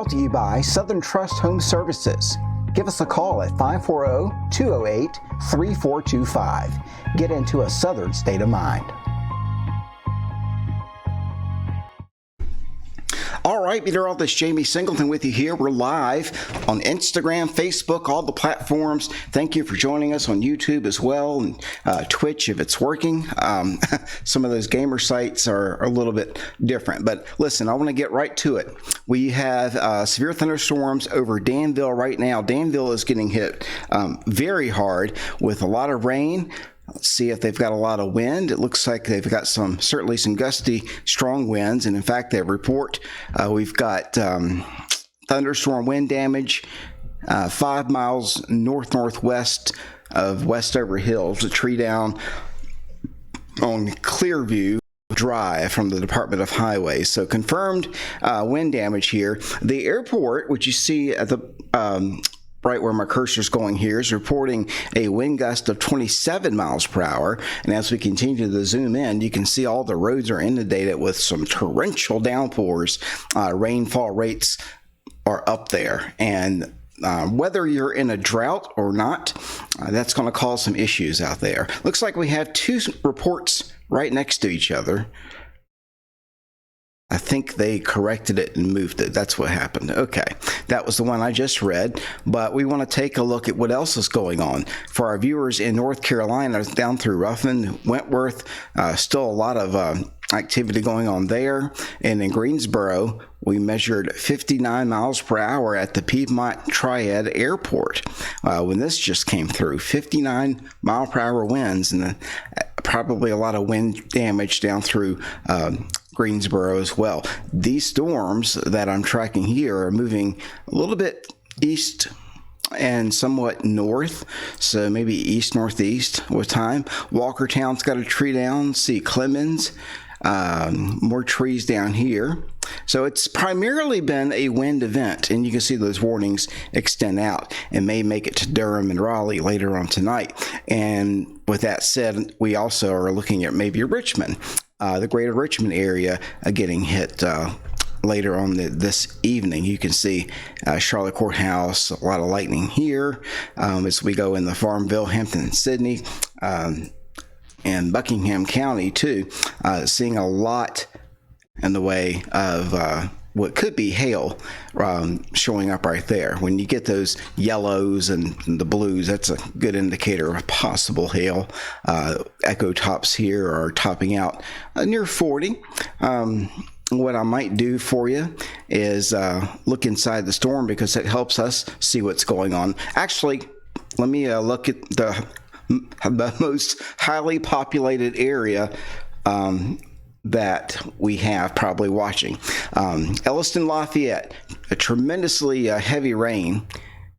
brought to you by Southern Trust Home Services. Give us a call at 540-208-3425. Get into a Southern state of mind. All right, Meteorologist, this Jamey Singleton with you here. We're live on Instagram, Facebook, all the platforms. Thank you for joining us on YouTube as well, and Twitch if it's working. Some of those gamer sites are a little bit different, but listen, I want to get right to it. We have severe thunderstorms over Danville right now. Danville is getting hit very hard with a lot of rain. Let's see if they've got a lot of wind. It looks like they've got certainly some gusty, strong winds. And in fact, they report we've got thunderstorm wind damage 5 miles northwest of Westover Hills, a tree down on Clearview Drive from the Department of Highways. So confirmed wind damage here. The airport, which you see at the right where my cursor is going here, is reporting a wind gust of 27 miles per hour. And as we continue to zoom in, you can see all the roads are inundated with some torrential downpours. Rainfall rates are up there. And whether you're in a drought or not, that's going to cause some issues out there. Looks like we have two reports right next to each other. I think they corrected it and moved it. That's what happened. Okay, that was the one I just read, but we want to take a look at what else is going on. For our viewers in North Carolina, down through Ruffin, Wentworth, still a lot of activity going on there. And in Greensboro, we measured 59 miles per hour at the Piedmont Triad Airport when this just came through. 59 mile per hour winds, and probably a lot of wind damage down through Greensboro as well. These storms that I'm tracking here are moving a little bit east and somewhat north, so maybe east northeast with time. Walkertown's got a tree down. See Clemens, more trees down here. So it's primarily been a wind event, and you can see those warnings extend out and may make it to Durham and Raleigh later on tonight. And with that said, we also are looking at maybe Richmond, the greater Richmond area getting hit later on this evening. You can see Charlotte Courthouse, a lot of lightning here as we go in the Farmville, Hampton, Sydney, and Buckingham County too, seeing a lot in the way of what could be hail showing up right there. When you get those yellows and the blues, that's a good indicator of possible hail. Echo tops here are topping out near 40. What I might do for you is look inside the storm, because it helps us see what's going on. Actually, let me look at the most highly populated area that we have probably watching. Elliston Lafayette, a tremendously heavy rain.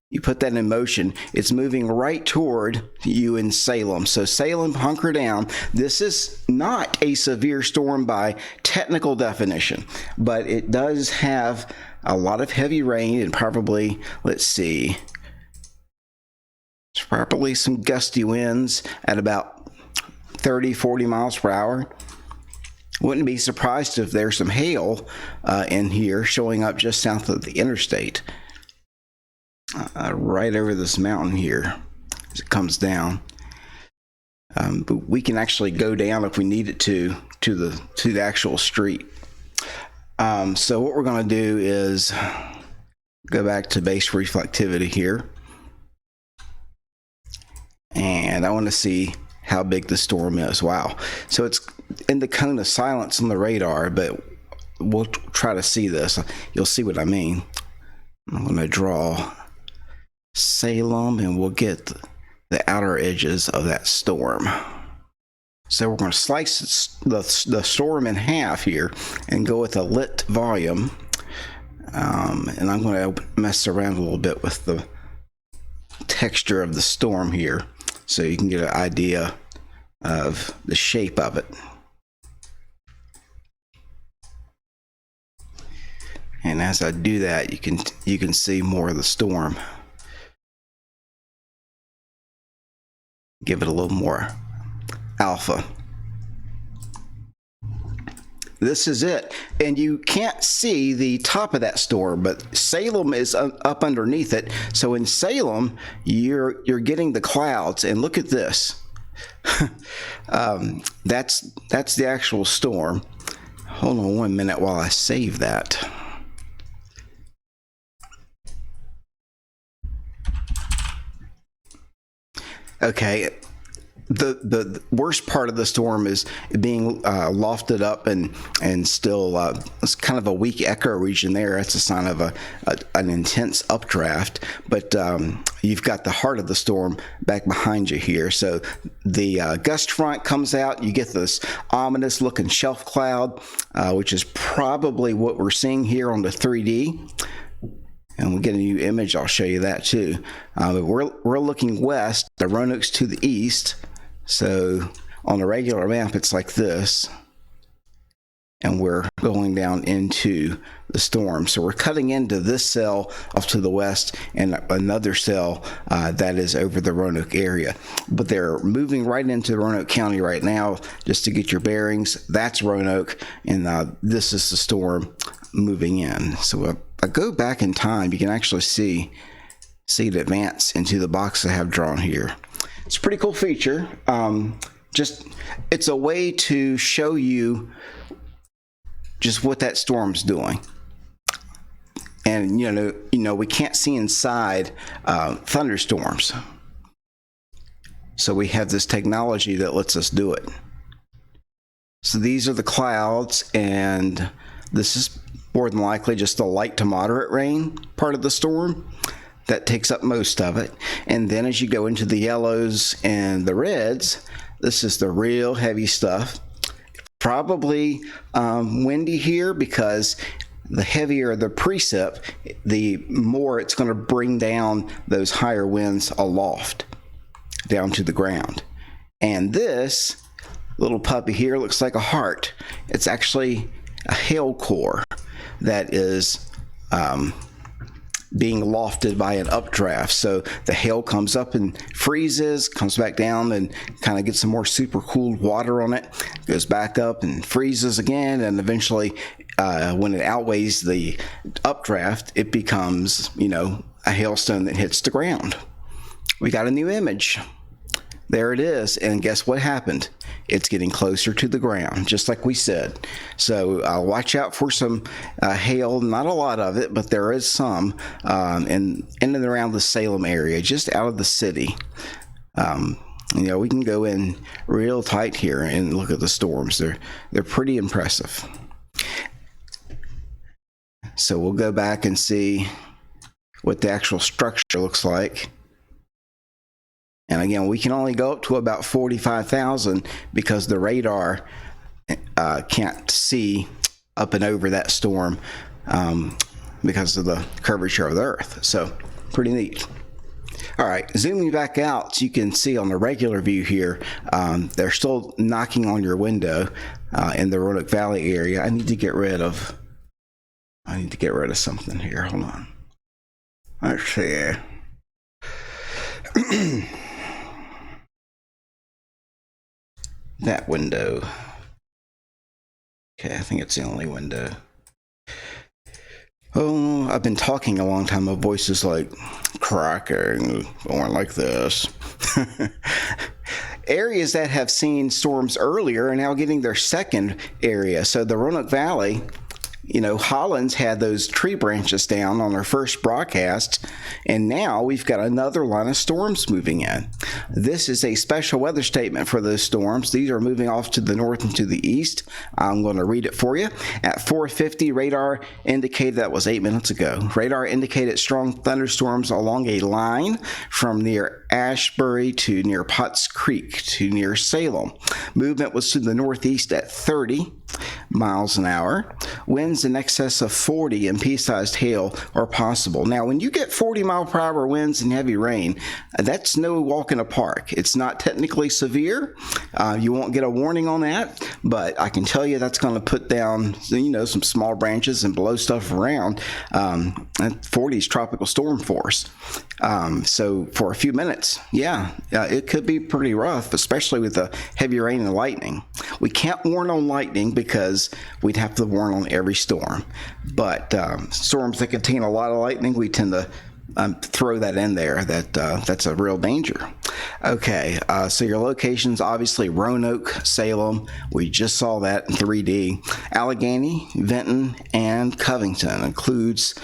You put that in motion, it's moving right toward you in Salem. So Salem, hunker down. This is not a severe storm by technical definition, but it does have a lot of heavy rain and probably, let's see, it's probably some gusty winds at about 30-40 miles per hour. Wouldn't be surprised if there's some hail in here showing up just south of the interstate, right over this mountain here as it comes down. But we can actually go down if we need it to the actual street. So what we're going to do is go back to base reflectivity here, and I want to see how big the storm is. Wow. So it's in the cone of silence on the radar, but we'll try to see this. You'll see what I mean. I'm going to draw Salem, and we'll get the outer edges of that storm. So we're going to slice the storm in half here and go with a lit volume. And I'm going to mess around a little bit with the texture of the storm here, so you can get an idea of the shape of it. And as I do that, you can see more of the storm. Give it a little more alpha. This is it. And you can't see the top of that storm, but Salem is up underneath it. So in Salem, you're getting the clouds. And look at this. That's the actual storm. Hold on 1 minute while I save that. Okay. The worst part of the storm is being lofted up and still it's kind of a weak echo region there. That's a sign of an intense updraft. But you've got the heart of the storm back behind you here. So the gust front comes out. You get this ominous looking shelf cloud, which is probably what we're seeing here on the 3D. And we'll get a new image. I'll show you that too. But we're looking west. The Roanoke's to the east. So on a regular map, it's like this. And we're going down into the storm. So we're cutting into this cell off to the west and another cell that is over the Roanoke area. But they're moving right into Roanoke County right now just to get your bearings. That's Roanoke, and this is the storm moving in. So if I go back in time, you can actually see it advance into the box I have drawn here. It's a pretty cool feature. It's a way to show you just what that storm's doing. And you know we can't see inside thunderstorms, so we have this technology that lets us do it. So these are the clouds, and this is more than likely just the light to moderate rain part of the storm that takes up most of it. And then as you go into the yellows and the reds, this is the real heavy stuff. Probably windy here, because the heavier the precip, the more it's going to bring down those higher winds aloft down to the ground. And this little puppy here looks like a heart. It's actually a hail core that is being lofted by an updraft. So the hail comes up and freezes, comes back down and kind of gets some more super cooled water on it, goes back up and freezes again, and eventually when it outweighs the updraft, it becomes, a hailstone that hits the ground. We got a new image. There it is, and guess what happened? It's getting closer to the ground, just like we said. So watch out for some hail. Not a lot of it, but there is some in and around the Salem area, just out of the city. We can go in real tight here and look at the storms. They're pretty impressive. So we'll go back and see what the actual structure looks like. And again, we can only go up to about 45,000 because the radar can't see up and over that storm because of the curvature of the Earth. So pretty neat. All right, zooming back out, so you can see on the regular view here, they're still knocking on your window in the Roanoke Valley area. I need to get rid of something here. Hold on. Let's see. That window. Okay, I think it's the only window. Oh, I've been talking a long time. My voice is like cracking, going like this. Areas that have seen storms earlier are now getting their second area. So the Roanoke Valley, Hollins had those tree branches down on our first broadcast, and now we've got another line of storms moving in. This is a special weather statement for those storms. These are moving off to the north and to the east. I'm going to read it for you. At 4:50, radar indicated, that was 8 minutes ago, radar indicated strong thunderstorms along a line from near Ashbury to near Potts Creek to near Salem. Movement was to the northeast at 30 miles an hour. Winds in excess of 40 and pea-sized hail are possible. Now, when you get 40-mile-per-hour winds and heavy rain, that's no walk in a park. It's not technically severe. You won't get a warning on that, but I can tell you that's going to put down, some small branches and blow stuff around at 40's tropical storm force. So for a few minutes, it could be pretty rough, especially with the heavy rain and lightning. We can't warn on lightning because we'd have to warn on every storm. But storms that contain a lot of lightning, we tend to throw that in there. That's a real danger. Okay, so your locations, obviously Roanoke, Salem. We just saw that in 3D. Allegheny, Vinton, and Covington includes,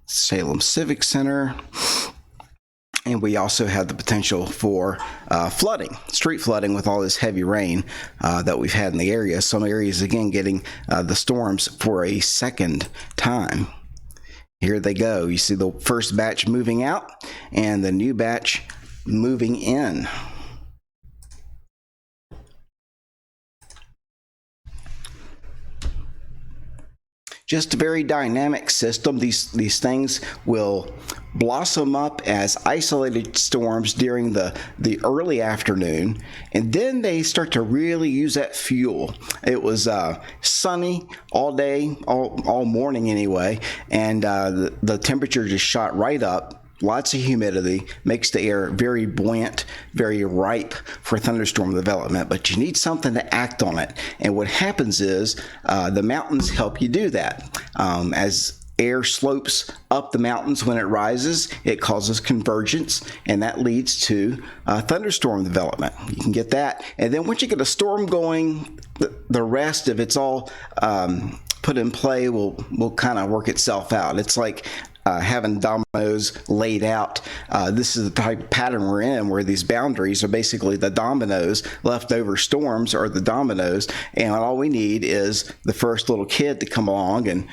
Salem Civic Center. And we also have the potential for flooding, street flooding with all this heavy rain that we've had in the area. Some areas, again, getting the storms for a second time. Here they go. You see the first batch moving out and the new batch moving in. Just a very dynamic system. These things will blossom up as isolated storms during the early afternoon, and then they start to really use that fuel. It was sunny all day, all morning anyway, and the temperature just shot right up. Lots of humidity makes the air very buoyant, very ripe for thunderstorm development, but you need something to act on it. And what happens is the mountains help you do that. As air slopes up the mountains when it rises, it causes convergence, and that leads to thunderstorm development. You can get that. And then once you get a storm going, the rest, if it's all put in play, will kind of work itself out. It's like having dominoes laid out. This is the type of pattern we're in, where these boundaries are basically the dominoes. Leftover storms are the dominoes, and all we need is the first little kid to come along and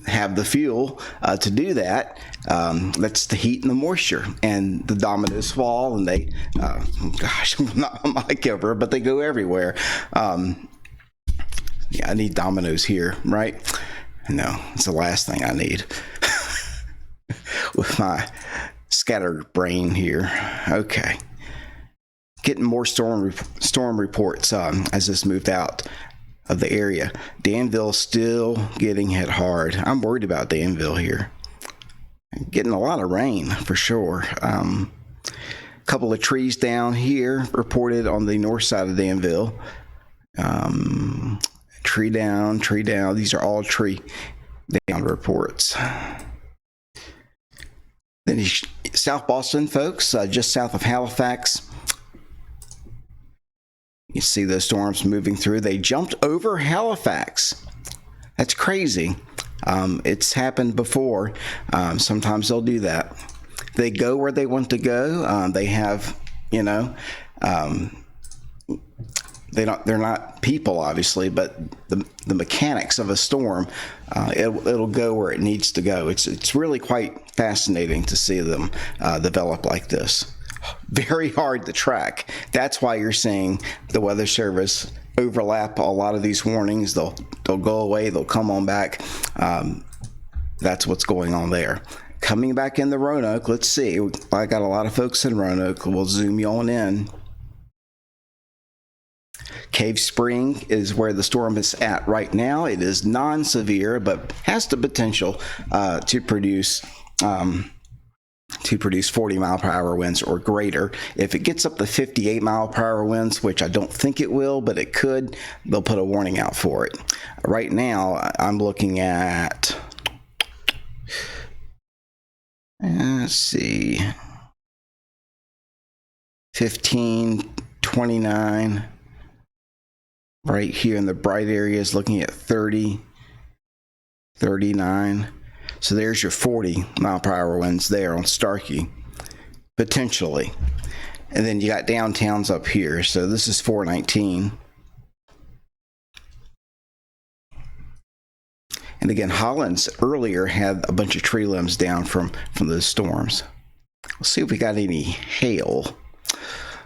have the fuel to do that. That's the heat and the moisture, and the dominoes fall, and they I'm not on my cover, but they go everywhere. I need dominoes here, right? No, it's the last thing I need with my scattered brain here. Okay. Getting more storm reports as this moved out of the area. Danville still getting hit hard. I'm worried about Danville here. Getting a lot of rain for sure. A couple of trees down here reported on the north side of Danville. Tree down. These are all tree down reports. Then South Boston, folks, just south of Halifax. You see those storms moving through. They jumped over Halifax. That's crazy. It's happened before. Sometimes they'll do that. They go where they want to go. They have, they're not people, obviously, but the mechanics of a storm, it'll go where it needs to go. It's really quite fascinating to see them develop like this. Very hard to track. That's why you're seeing the Weather Service overlap a lot of these warnings. They'll go away. They'll come on back. That's what's going on there. Coming back in the Roanoke, let's see. I got a lot of folks in Roanoke. We'll zoom you on in. Cave Spring is where the storm is at right now. It is non-severe, but has the potential to produce 40 mile per hour winds or greater. If it gets up to 58 mile per hour winds, which I don't think it will, but it could, they'll put a warning out for it. Right now, I'm looking at, let's see, 15, 29. Right here in the bright areas, looking at 30, 39. So there's your 40 mile per hour winds there on Starkey, potentially. And then you got downtowns up here. So this is 419. And again, Hollins earlier had a bunch of tree limbs down from those storms. Let's see if we got any hail.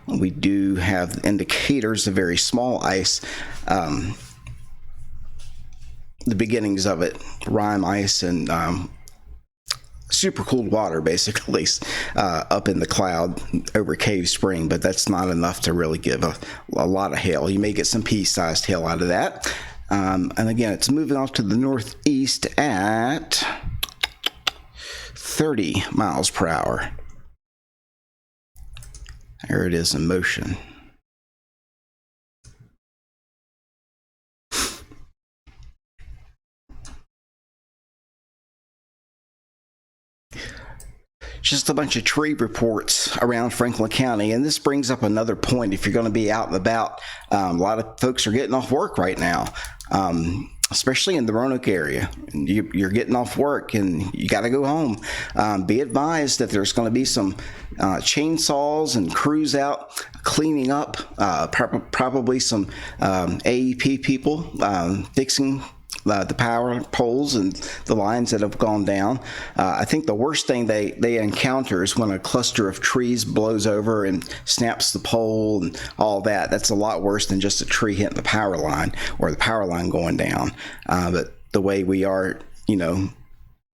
We do have indicators of very small ice, the beginnings of it, rime ice and super cooled water, basically, up in the cloud over Cave Spring, but that's not enough to really give a lot of hail. You may get some pea-sized hail out of that. And again, it's moving off to the northeast at 30 miles per hour. There it is in motion. Just a bunch of tree reports around Franklin County, and this brings up another point. If you're going to be out and about, a lot of folks are getting off work right now, especially in the Roanoke area. You're getting off work and you got to go home. Be advised that there's going to be some chainsaws and crews out cleaning up, probably some AEP people fixing the power poles and the lines that have gone down. I think the worst thing they encounter is when a cluster of trees blows over and snaps the pole and all that. That's a lot worse than just a tree hitting the power line or the power line going down. But the way we are,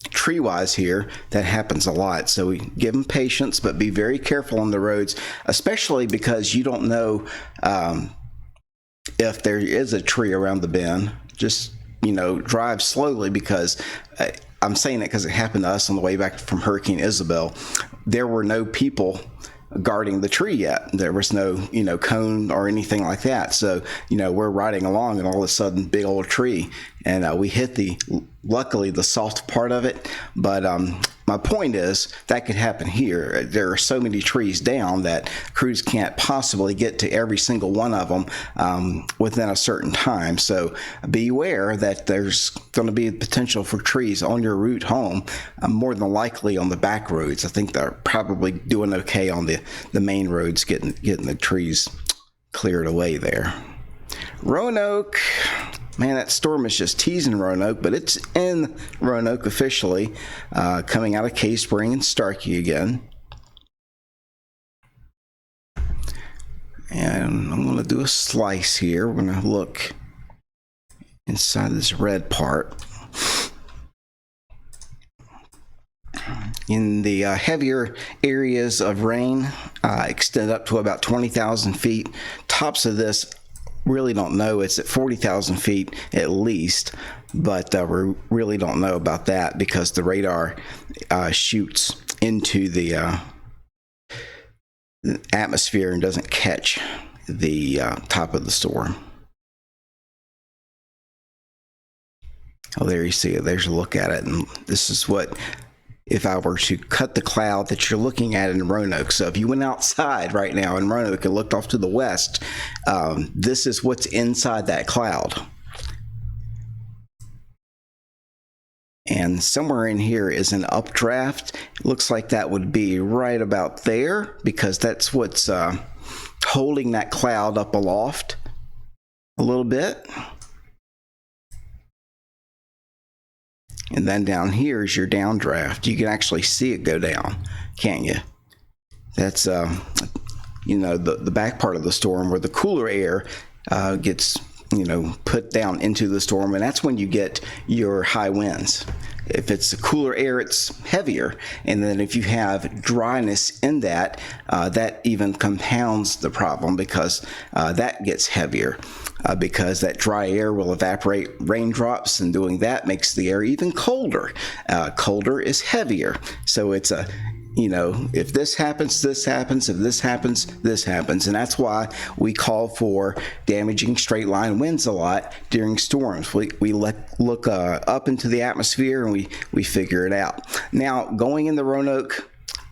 tree-wise here, that happens a lot. So we give them patience, but be very careful on the roads, especially because you don't know if there is a tree around the bend. Just drive slowly, because I'm saying it because it happened to us on the way back from Hurricane Isabel. There were no people guarding the tree yet. There was no, cone or anything like that. So, we're riding along and all of a sudden big old tree, and we hit luckily the soft part of it. But my point is that could happen here. There are so many trees down that crews can't possibly get to every single one of them within a certain time. So beware that there's going to be a potential for trees on your route home, more than likely on the back roads. I think they're probably doing okay on the main roads, getting the trees cleared away there. Roanoke. Man, that storm is just teasing Roanoke, but it's in Roanoke officially, coming out of Cave Spring and Starkey again. And I'm going to do a slice here. We're going to look inside this red part. In the heavier areas of rain, extend up to about 20,000 feet. Tops of this, really don't know. It's at 40,000 feet at least, but we really don't know about that because the radar shoots into the atmosphere and doesn't catch the top of the storm. Oh, there you see it. There's a look at it, and this is what, if I were to cut the cloud that you're looking at in Roanoke. So if you went outside right now in Roanoke and looked off to the west, this is what's inside that cloud. And somewhere in here is an updraft. It looks like that would be right about there, because that's what's holding that cloud up aloft a little bit. And then down here is your downdraft. You can actually see it go down, can't you? That's, the back part of the storm where the cooler air gets, put down into the storm. And that's when you get your high winds. If it's the cooler air, it's heavier. And then if you have dryness in that, that even compounds the problem, because that gets heavier. Because that dry air will evaporate raindrops, and doing that makes the air even colder. Colder is heavier. So it's if this happens, this happens. If this happens, this happens. And that's why we call for damaging straight line winds a lot during storms. We look up into the atmosphere and we figure it out. Now, going in the Roanoke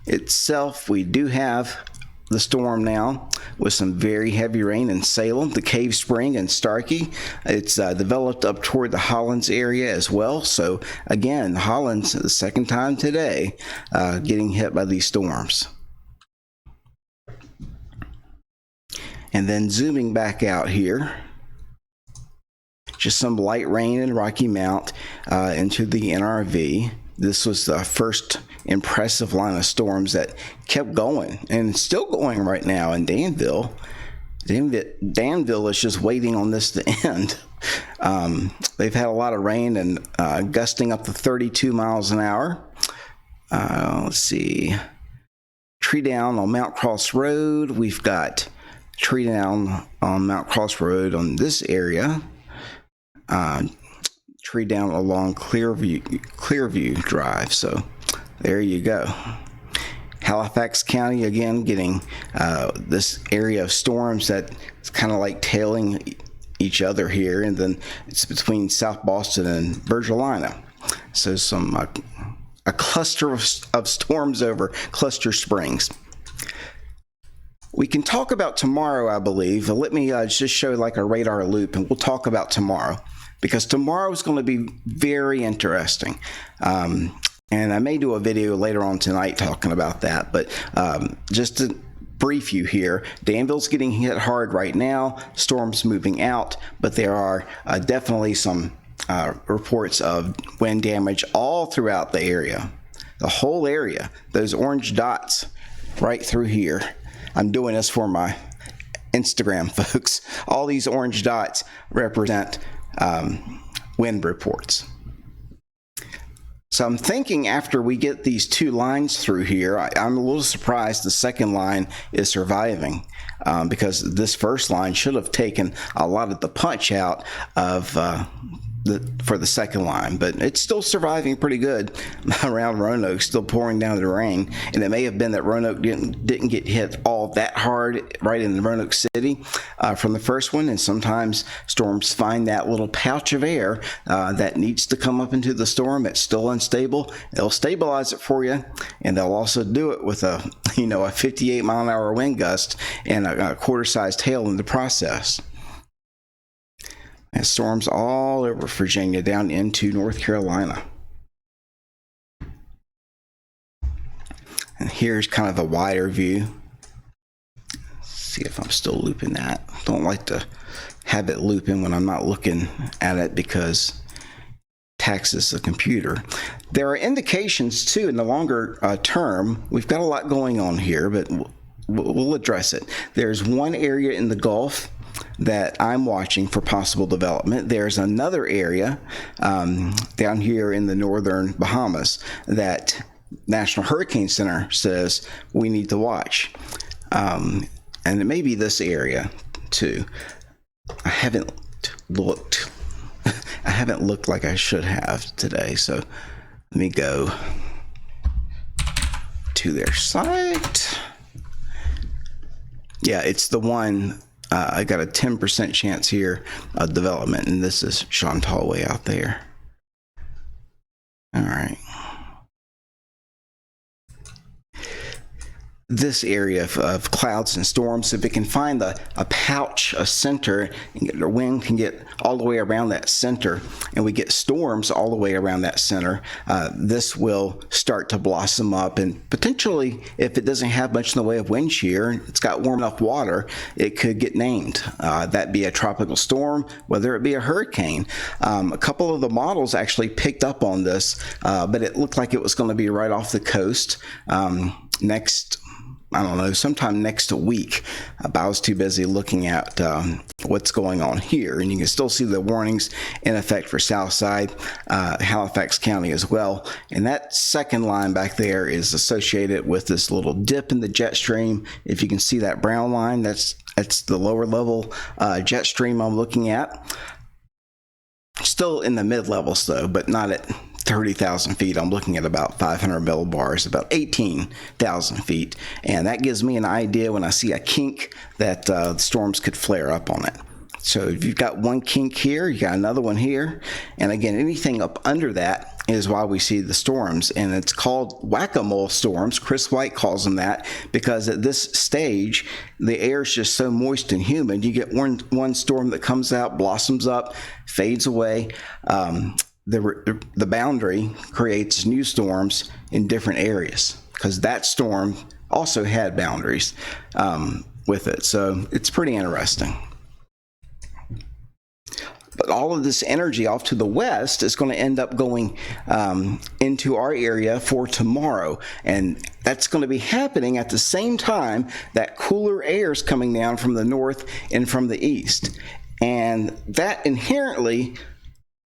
itself, we do have the storm now with some very heavy rain in Salem, the Cave Spring, and Starkey. It's developed up toward the Hollins area as well. So again, Hollins, the second time today, getting hit by these storms. And then zooming back out here, just some light rain in Rocky Mount into the NRV. This was the first impressive line of storms that kept going, and it's still going right now in Danville. Danville is just waiting on this to end. They've had a lot of rain and gusting up to 32 miles an hour. let's see, tree down on Mount Cross Road. We've got tree down on Mount Cross Road on this area. Tree down along Clearview Drive. So there you go. Halifax County again getting this area of storms that it's kind of like tailing each other here, and then it's between South Boston and Virgilina. So some a cluster of storms over Cluster Springs. We can talk about tomorrow, I believe. Let me just show like a radar loop, and we'll talk about tomorrow, because tomorrow is going to be very interesting. And I may do a video later on tonight talking about that, but just to brief you here, Danville's getting hit hard right now, storms moving out, but there are definitely some reports of wind damage all throughout the area, the whole area, those orange dots right through here. I'm doing this for my Instagram folks. All these orange dots represent wind reports. So I'm thinking after we get these two lines through here, I'm a little surprised the second line is surviving, because this first line should have taken a lot of the punch out of for the second line, but it's still surviving pretty good around Roanoke, still pouring down the rain. And it may have been that Roanoke didn't get hit all that hard right in Roanoke City from the first one, and sometimes storms find that little pouch of air that needs to come up into the storm. It's still unstable. They'll stabilize it for you, and they'll also do it with a 58-mile-an-hour wind gust and a quarter-sized hail in the process. And storms all over Virginia down into North Carolina. And here's kind of a wider view. Let's see if I'm still looping that. Don't like to have it looping when I'm not looking at it, because it taxes the computer. There are indications too in the longer term. We've got a lot going on here, but we'll address it. There's one area in the Gulf that I'm watching for possible development. There's another area down here in the northern Bahamas that National Hurricane Center says we need to watch. And it may be this area too. I haven't looked. I haven't looked like I should have today. So let me go to their site. Yeah, it's the one. I got a 10% chance here of development, and this is Chantal way out there. All right. This area of clouds and storms, if it can find a pouch, a center, and the wind can get all the way around that center, and we get storms all the way around that center, this will start to blossom up, and potentially, if it doesn't have much in the way of wind shear, it's got warm enough water, it could get named. That'd be a tropical storm, whether it be a hurricane. A couple of the models actually picked up on this, but it looked like it was going to be right off the coast I don't know, sometime next week. But I was too busy looking at what's going on here. And you can still see the warnings in effect for Southside, Halifax County as well. And that second line back there is associated with this little dip in the jet stream. If you can see that brown line, that's the lower level jet stream I'm looking at. Still in the mid-levels though, but not at 30,000 feet. I'm looking at about 500 millibars, about 18,000 feet. And that gives me an idea when I see a kink that the storms could flare up on it. So if you've got one kink here, you got another one here. And again, anything up under that is why we see the storms. And it's called whack-a-mole storms. Chris White calls them that because at this stage, the air is just so moist and humid. You get one storm that comes out, blossoms up, fades away. The boundary creates new storms in different areas because that storm also had boundaries with it. So it's pretty interesting. But all of this energy off to the west is going to end up going into our area for tomorrow. And that's going to be happening at the same time that cooler air is coming down from the north and from the east. And that inherently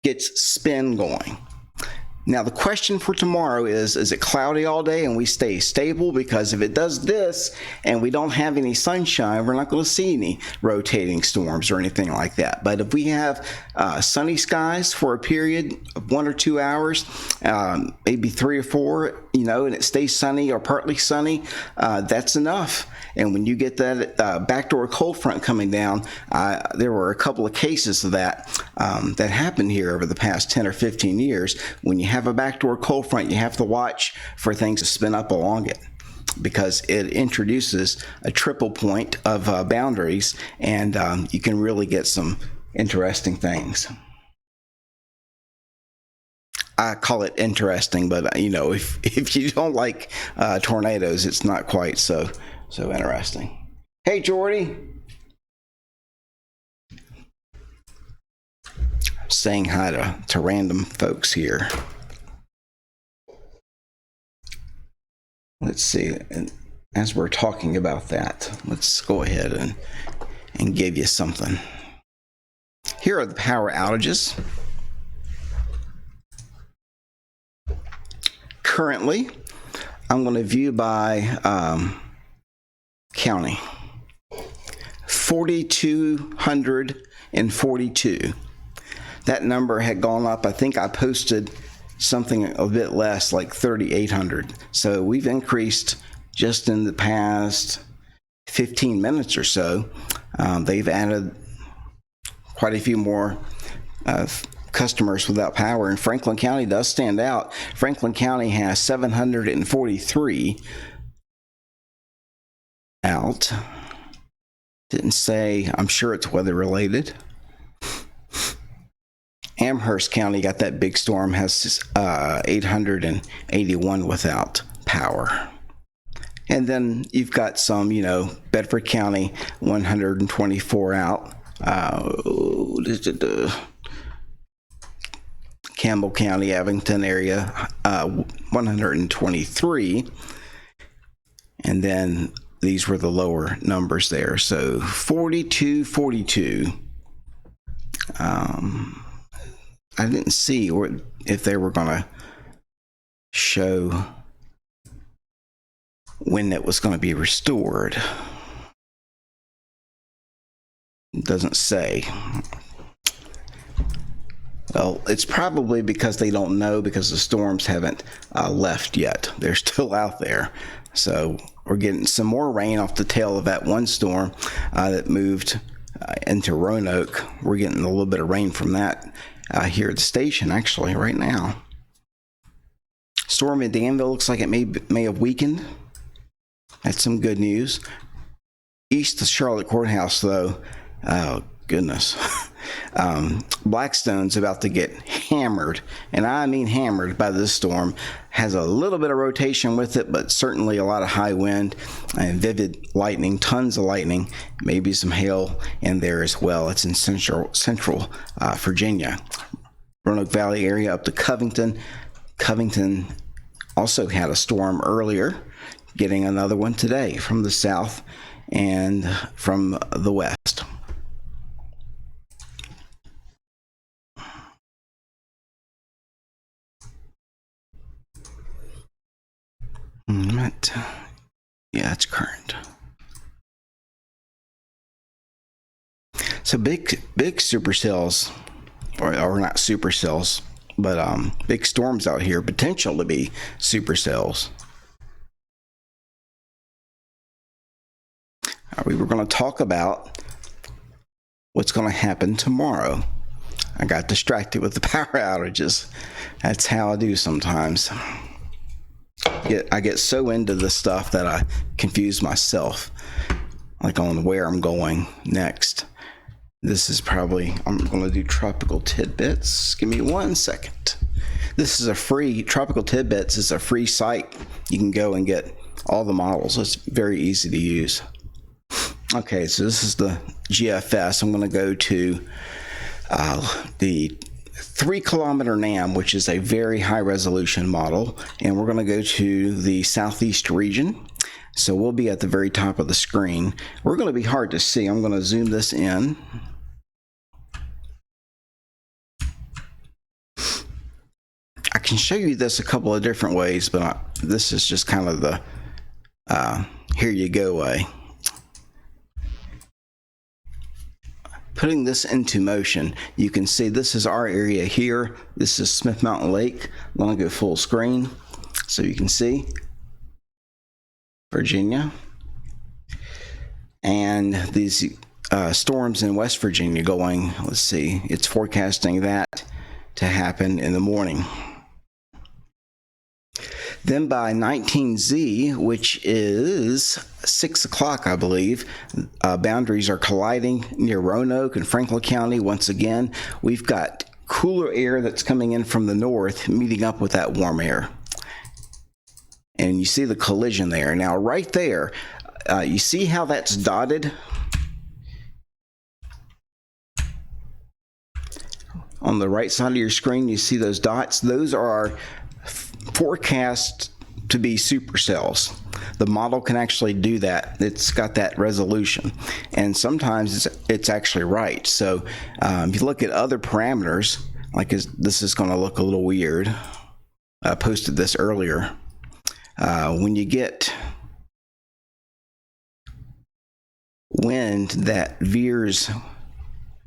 gets spin going. Now, the question for tomorrow is it cloudy all day and we stay stable? Because if it does this and we don't have any sunshine, we're not going to see any rotating storms or anything like that. But if we have sunny skies for a period of 1 or 2 hours, maybe 3 or 4, and it stays sunny or partly sunny, that's enough. And when you get that backdoor cold front coming down, there were a couple of cases of that that happened here over the past 10 or 15 years. When you have a backdoor cold front, you have to watch for things to spin up along it, because it introduces a triple point of boundaries, and you can really get some interesting things. I call it interesting, but if you don't like tornadoes, it's not quite so interesting. Hey, Jordy. Saying hi to random folks here. Let's see. And as we're talking about that, let's go ahead and give you something. Here are the power outages. Currently, I'm going to view by county. 4,242. That number had gone up. I think I posted something a bit less, like 3,800. So we've increased just in the past 15 minutes or so. They've added quite a few more customers without power, and Franklin County does stand out. Franklin County has 743 out. Didn't say. I'm sure it's weather related. Amherst County got that big storm, has 881 without power. And then you've got some, Bedford County, 124 out. Campbell County, Abington area, 123. And then these were the lower numbers there. So 42. I didn't see if they were going to show when it was going to be restored. It doesn't say. Well, it's probably because they don't know, because the storms haven't left yet. They're still out there. So we're getting some more rain off the tail of that one storm that moved into Roanoke. We're getting a little bit of rain from that here at the station, actually, right now. Storm in Danville looks like it may have weakened. That's some good news. East of Charlotte Courthouse, though, oh goodness, Blackstone's about to get hammered, and I mean hammered, by this storm. Has a little bit of rotation with it, but certainly a lot of high wind and vivid lightning, tons of lightning, maybe some hail in there as well. It's in central Virginia, Roanoke Valley area up to Covington. Covington also had a storm earlier, getting another one today from the south and from the west. Yeah, it's current. So big supercells, or not supercells, but big storms out here, potential to be supercells. We were going to talk about what's going to happen tomorrow. I got distracted with the power outages. That's how I do sometimes. I get so into this stuff that I confuse myself, like on where I'm going next. This is probably, I'm going to do Tropical Tidbits. Give me 1 second. This is a free, Tropical Tidbits is a free site. You can go and get all the models. It's very easy to use. Okay, so this is the GFS. I'm going to go to the 3-kilometer NAM, which is a very high resolution model, and we're going to go to the southeast region. So we'll be at the very top of the screen. We're going to be hard to see. I'm going to zoom this in. I can can show you this a couple of different ways, but this is just kind of the here you go way. Putting this into motion, you can see this is our area here. This is Smith Mountain Lake. I'm going to go full screen so you can see Virginia. And these storms in West Virginia going, let's see, it's forecasting that to happen in the morning. Then by 19Z, which is 6 o'clock, I believe, boundaries are colliding near Roanoke and Franklin County. Once again, we've got cooler air that's coming in from the north, meeting up with that warm air. And you see the collision there. Now, right there, you see how that's dotted? On the right side of your screen, you see those dots. Those are our forecast to be supercells. The model can actually do that. It's got that resolution, and sometimes it's actually right. So if you look at other parameters, like this is going to look a little weird. I posted this earlier. When you get wind that veers,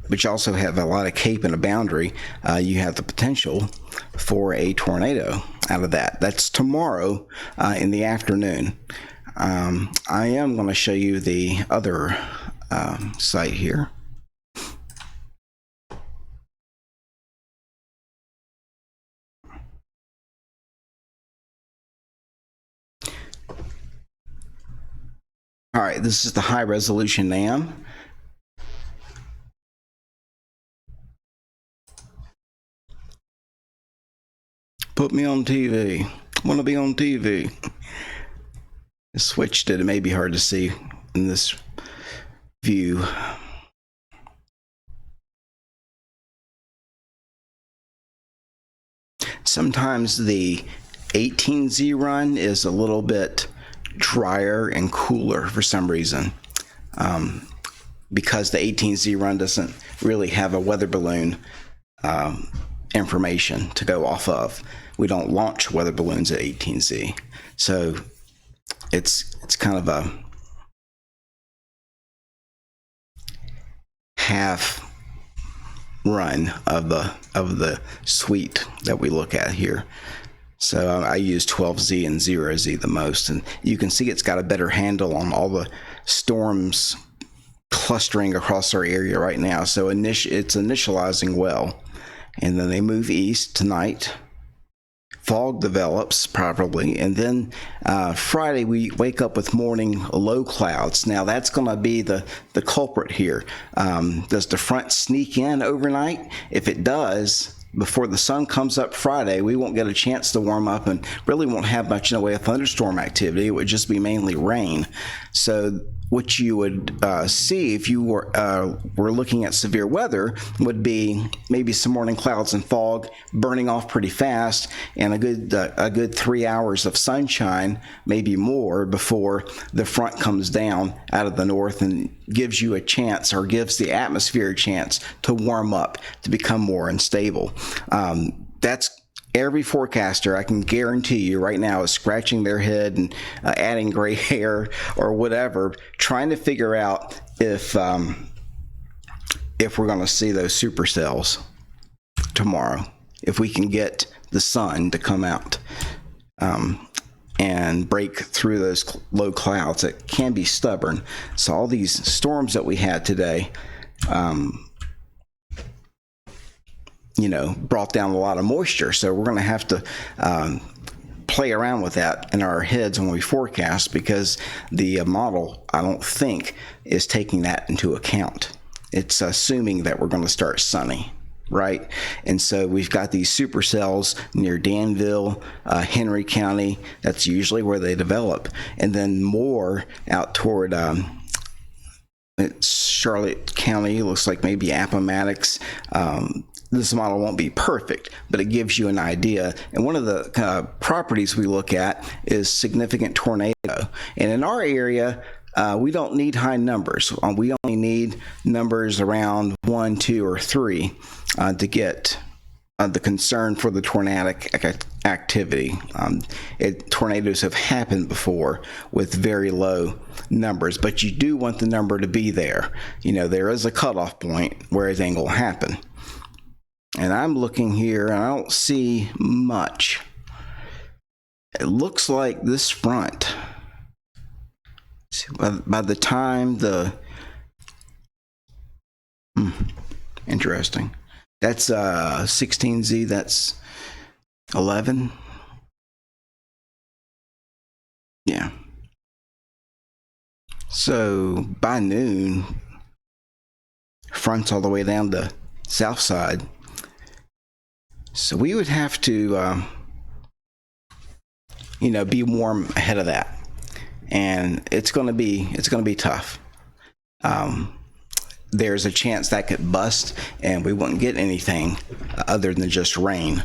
but you also have a lot of cape and a boundary, you have the potential for a tornado out of that. That's tomorrow in the afternoon. I am going to show you the other site here. All right, this is the high resolution NAM. Put me on TV. I want to be on TV. I switched it. It may be hard to see in this view. Sometimes the 18Z run is a little bit drier and cooler for some reason, because the 18Z run doesn't really have a weather balloon information to go off of. We don't launch weather balloons at 18Z, so it's kind of a half run of the suite that we look at here. So I use 12Z and 0Z the most, and you can see it's got a better handle on all the storms clustering across our area right now. So it's initializing well, and then they move east tonight. Fog develops properly, and then Friday we wake up with morning low clouds. Now that's going to be the culprit here. Does the front sneak in overnight? If it does, before the sun comes up Friday, we won't get a chance to warm up and really won't have much in the way of thunderstorm activity. It would just be mainly rain. So what you would see if you were looking at severe weather would be maybe some morning clouds and fog burning off pretty fast, and a good 3 hours of sunshine, maybe more, before the front comes down out of the north and gives you a chance, or gives the atmosphere a chance to warm up, to become more unstable. That's every forecaster, I can guarantee you right now, is scratching their head and adding gray hair or whatever, trying to figure out if we're going to see those supercells tomorrow, if we can get the sun to come out and break through those low clouds that can be stubborn. So all these storms that we had today, brought down a lot of moisture. So we're going to have to play around with that in our heads when we forecast, because the model, I don't think, is taking that into account. It's assuming that we're going to start sunny, right? And so we've got these supercells near Danville, Henry County. That's usually where they develop. And then more out toward it's Charlotte County, looks like maybe Appomattox. This model won't be perfect, but it gives you an idea. And one of the properties we look at is significant tornado. And in our area, we don't need high numbers. We only need numbers around 1, 2, or 3 to get the concern for the tornadic activity. Tornadoes have happened before with very low numbers, but you do want the number to be there. There is a cutoff point where anything will happen. And I'm looking here, and I don't see much. It looks like this front, by the time interesting. That's 16Z, that's 11. Yeah. So by noon, front's all the way down the south side. So we would have to, be warm ahead of that. And it's going to be tough. There's a chance that could bust and we won't get anything other than just rain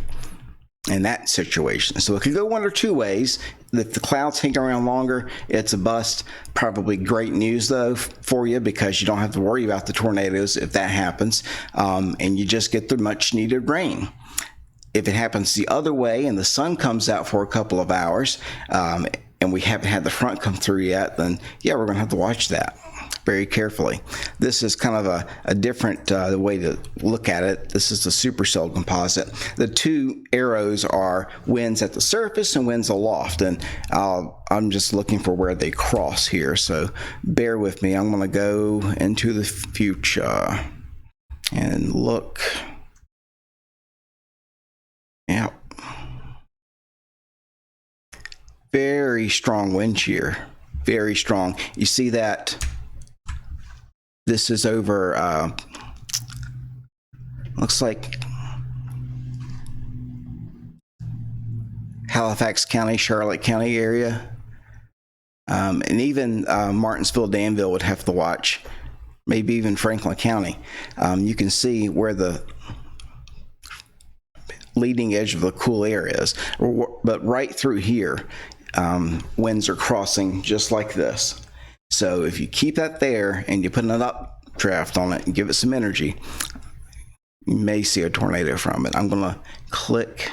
in that situation. So it could go one or two ways. If the clouds hang around longer, it's a bust. Probably great news though for you, because you don't have to worry about the tornadoes if that happens, and you just get the much needed rain. If it happens the other way and the sun comes out for a couple of hours, and we haven't had the front come through yet, then yeah, we're going to have to watch that very carefully. This is kind of a different way to look at it. This is the supercell composite. The two arrows are winds at the surface and winds aloft, and I'm just looking for where they cross here, so bear with me. I'm going to go into the future and look. Yeah. Very strong wind shear. Very strong. You see that? This is over, looks like Halifax County, Charlotte County area. And even Martinsville, Danville would have to watch. Maybe even Franklin County. You can see where the leading edge of the cool air is. But right through here, winds are crossing just like this. So if you keep that there and you put an updraft on it and give it some energy, you may see a tornado from it. I'm going to click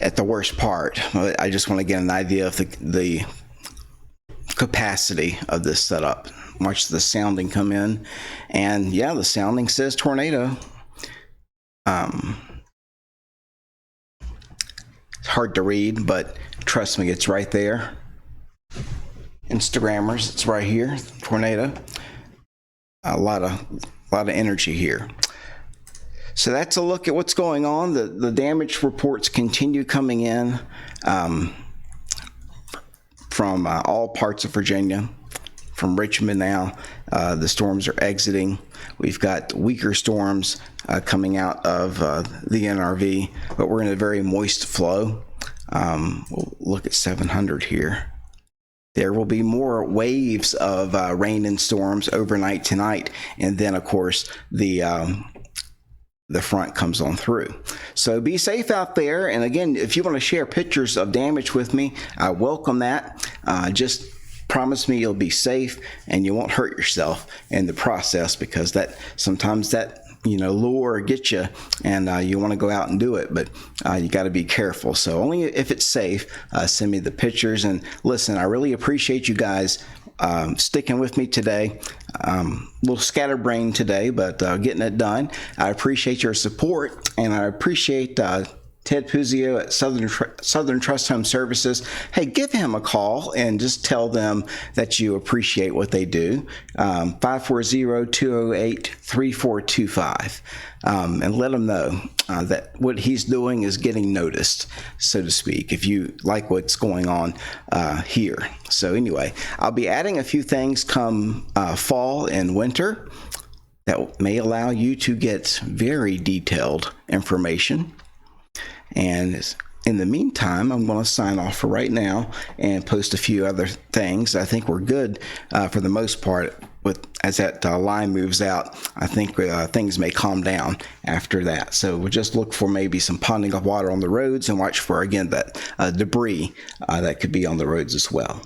at the worst part. I just want to get an idea of the capacity of this setup. Watch the sounding come in, and yeah, the sounding says tornado. It's hard to read, but trust me, it's right there. Instagrammers, it's right here. Tornado. A lot of energy here. So that's a look at what's going on. The damage reports continue coming in from all parts of Virginia. From Richmond now, the storms are exiting. We've got weaker storms coming out of the NRV, but we're in a very moist flow. We'll look at 700 here. There will be more waves of rain and storms overnight tonight, and then of course the front comes on through. So be safe out there. And again, if you want to share pictures of damage with me, I welcome that. Just promise me you'll be safe and you won't hurt yourself in the process, because that sometimes that lure gets you, and you want to go out and do it, but you got to be careful. So only if it's safe, send me the pictures. And listen, I really appreciate you guys sticking with me today. A little scatterbrained today, but getting it done. I appreciate your support, and I appreciate Ted Puzio at Southern Trust Home Services. Hey, give him a call and just tell them that you appreciate what they do. 540-208-3425. And let them know that what he's doing is getting noticed, so to speak, if you like what's going on here. So anyway, I'll be adding a few things come fall and winter that may allow you to get very detailed information. And in the meantime, I'm going to sign off for right now and post a few other things. I think we're good for the most part. As that line moves out, I think things may calm down after that. So we'll just look for maybe some ponding of water on the roads, and watch for, again, that debris that could be on the roads as well.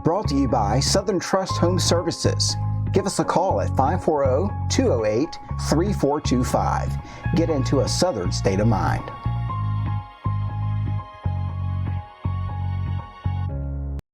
Brought to you by Southern Trust Home Services. Give us a call at 540-208-3425. Get into a Southern state of mind.